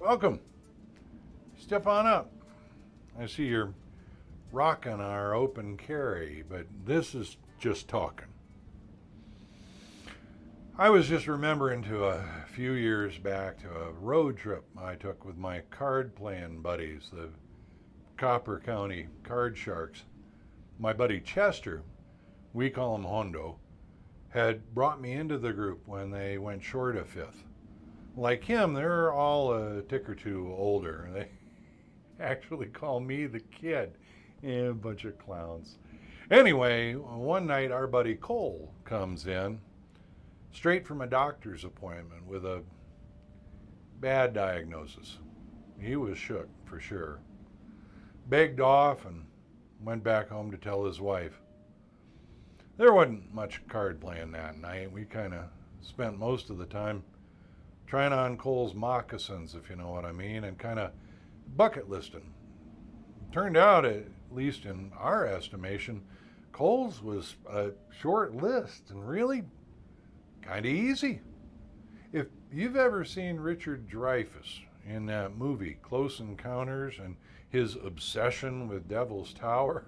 Welcome. Step on up. I see you're rocking our open carry, but this is just talking. I was just remembering to a few years back to a road trip I took with my card playing buddies, the Copper County Card Sharks. My buddy Chester, we call him Hondo, had brought me into the group when they went short a fifth. Like him, they're all a tick or two older. They actually call me the kid. Yeah, a bunch of clowns. Anyway, one night our buddy Cole comes in, straight from a doctor's appointment with a bad diagnosis. He was shook for sure. Begged off and went back home to tell his wife. There wasn't much card playing that night. We kind of spent most of the time trying on Cole's moccasins, if you know what I mean, and kind of bucket listing. Turned out, at least in our estimation, Cole's was a short list and really kind of easy. If you've ever seen Richard Dreyfuss in that movie, Close Encounters, and his obsession with Devil's Tower,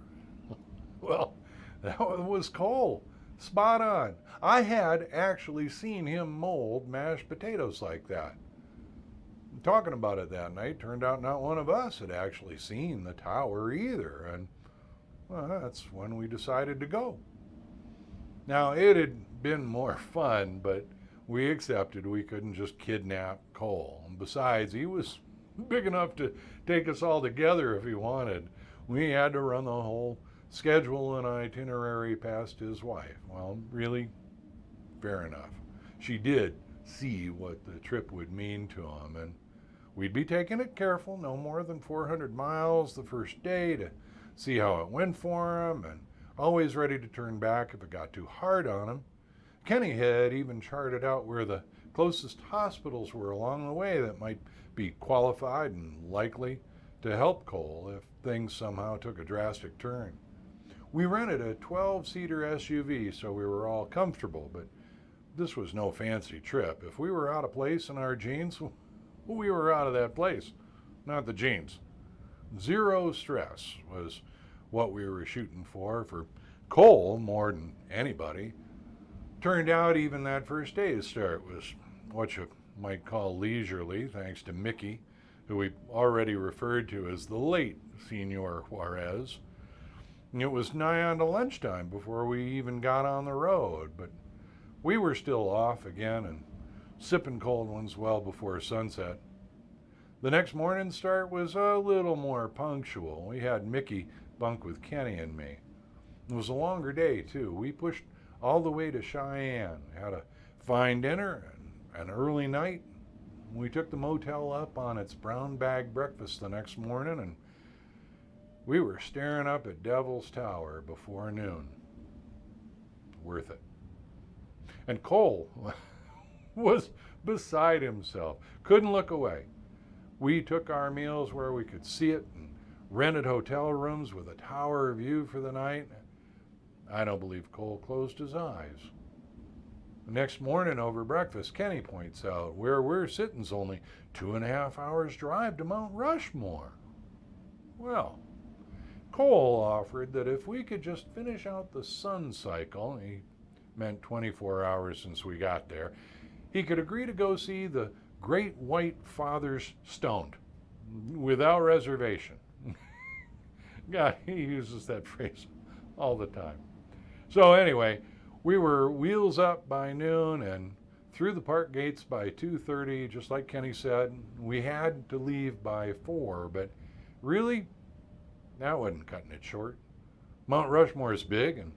well, that was Cole. Spot on. I had actually seen him mold mashed potatoes like that. Talking about it that night, turned out not one of us had actually seen the tower either, and well, that's when we decided to go. Now, it had been more fun, but we accepted we couldn't just kidnap Cole. And besides, he was big enough to take us all together if he wanted. We had to run the whole schedule and itinerary past his wife. Well, really, fair enough. She did see what the trip would mean to him, and we'd be taking it careful, no more than 400 miles the first day to see how it went for him, and always ready to turn back if it got too hard on him. Kenny had even charted out where the closest hospitals were along the way that might be qualified and likely to help Cole if things somehow took a drastic turn. We rented a 12-seater SUV, so we were all comfortable, but this was no fancy trip. If we were out of place in our jeans, we were out of that place, not the jeans. Zero stress was what we were shooting for Cole more than anybody. Turned out even that first day's start was what you might call leisurely, thanks to Mickey, who we already referred to as the late Senor Juarez. It was nigh on to lunchtime before we even got on the road, but we were still off again and sipping cold ones well before sunset. The next morning's start was a little more punctual. We had Mickey bunk with Kenny and me. It was a longer day, too. We pushed all the way to Cheyenne, had a fine dinner and an early night. We took the motel up on its brown bag breakfast the next morning, and we were staring up at Devil's Tower before noon. Worth it. And Cole was beside himself. Couldn't look away. We took our meals where we could see it and rented hotel rooms with a tower view for the night. I don't believe Cole closed his eyes. The next morning over breakfast, Kenny points out where we're sitting's only 2.5 hours drive to Mount Rushmore. Well, Cole offered that if we could just finish out the sun cycle, he meant 24 hours since we got there, he could agree to go see the Great White Fathers stoned, without reservation. God, he uses that phrase all the time. So anyway, we were wheels up by noon and through the park gates by 2:30, just like Kenny said. We had to leave by 4, but really, that wasn't cutting it short. Mount Rushmore is big and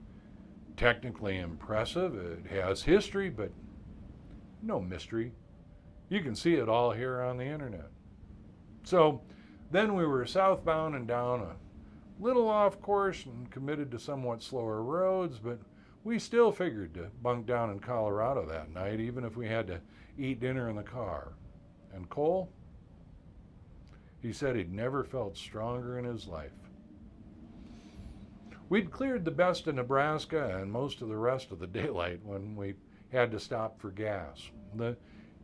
technically impressive. It has history, but no mystery. You can see it all here on the internet. So then we were southbound and down a little off course and committed to somewhat slower roads, but we still figured to bunk down in Colorado that night, even if we had to eat dinner in the car. And Cole, he said he'd never felt stronger in his life. We'd cleared the best of Nebraska and most of the rest of the daylight when we had to stop for gas. The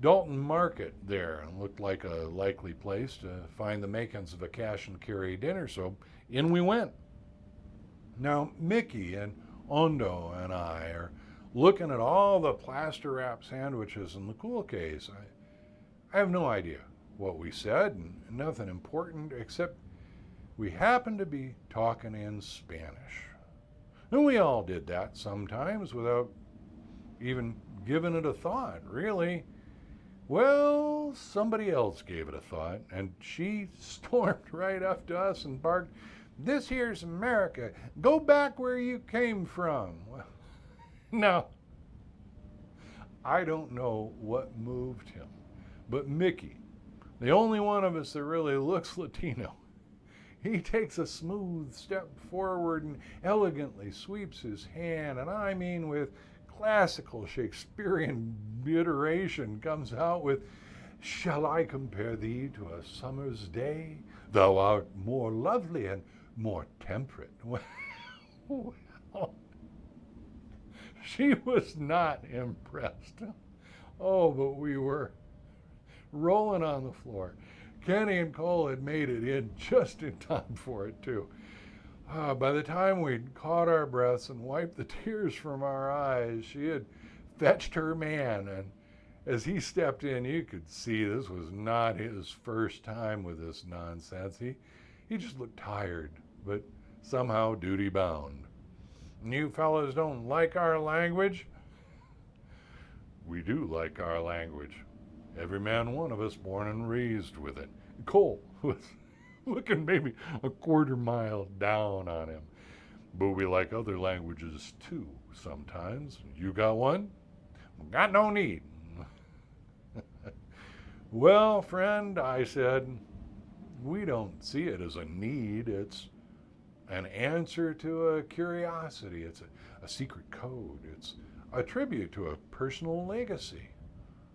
Dalton Market there and looked like a likely place to find the makings of a cash and carry dinner, so in we went. Now, Mickey and Ondo and I are looking at all the plaster wrap sandwiches in the cool case. I have no idea what we said, and nothing important, except we happened to be talking in Spanish. And we all did that sometimes without even giving it a thought, really. Well, somebody else gave it a thought, and she stormed right up to us and barked, "This here's America. Go back where you came from." Well, now, I don't know what moved him, but Mickey, the only one of us that really looks Latino, he takes a smooth step forward and elegantly sweeps his hand, and I mean with classical Shakespearean iteration, comes out with, "Shall I compare thee to a summer's day? Thou art more lovely and more temperate." Well, she was not impressed. Oh, but we were rolling on the floor. Kenny and Cole had made it in just in time for it, too. By the time we'd caught our breaths and wiped the tears from our eyes, she had fetched her man, and as he stepped in, you could see this was not his first time with this nonsense. He just looked tired, but somehow duty-bound. "You fellas don't like our language?" "We do like our language. Every man one of us born and raised with it." Cole was looking maybe a quarter mile down on him. "But we like other languages too sometimes. You got one?" "Got no need." "Well, friend," I said, "we don't see it as a need. It's an answer to a curiosity. It's a secret code. It's a tribute to a personal legacy.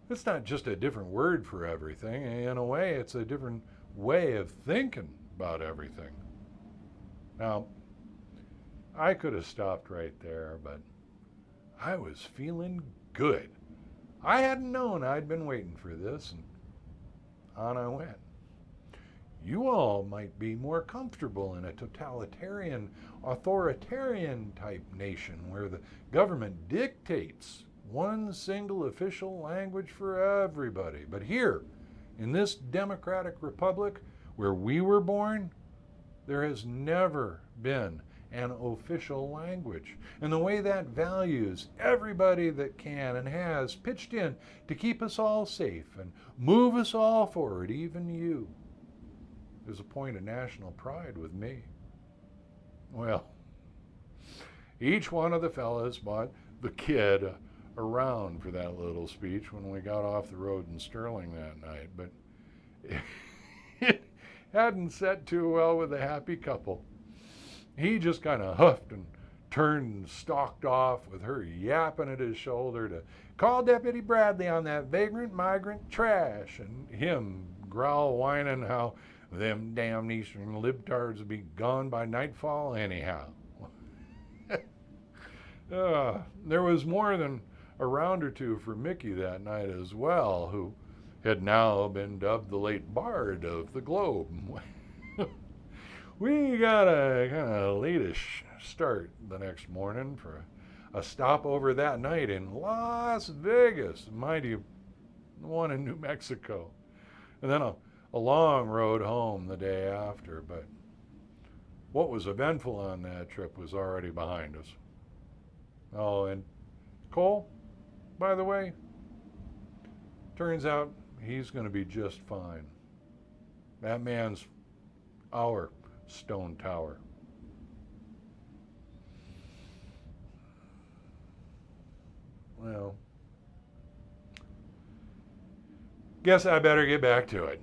It's not just a different word for everything. In a way, it's a different way of thinking about everything." Now, I could have stopped right there, but I was feeling good. I hadn't known I'd been waiting for this, and on I went. You all might be more comfortable in a totalitarian, authoritarian type nation where the government dictates one single official language for everybody. But here, in this democratic republic where we were born, there has never been an official language. And the way that values everybody that can and has pitched in to keep us all safe and move us all forward, even you, is a point of national pride with me. Well, each one of the fellas bought the kid around for that little speech when we got off the road in Sterling that night, but it hadn't set too well with the happy couple. He just kind of huffed and turned and stalked off with her yapping at his shoulder to call Deputy Bradley on that vagrant migrant trash, and him growl whining how them damn Eastern libtards would be gone by nightfall anyhow. There was more than a round or two for Mickey that night as well, who had now been dubbed the late bard of the globe. We got a kind of late-ish start the next morning for a stopover that night in Las Vegas, mind you, the one in New Mexico, and then a long road home the day after. But what was eventful on that trip was already behind us. Oh, and Cole, by the way, turns out he's going to be just fine. That man's our stone tower. Well, guess I better get back to it.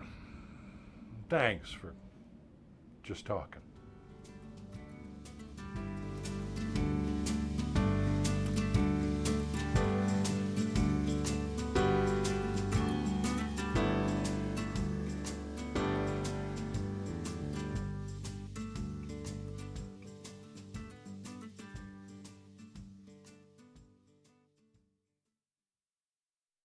Thanks for just talking.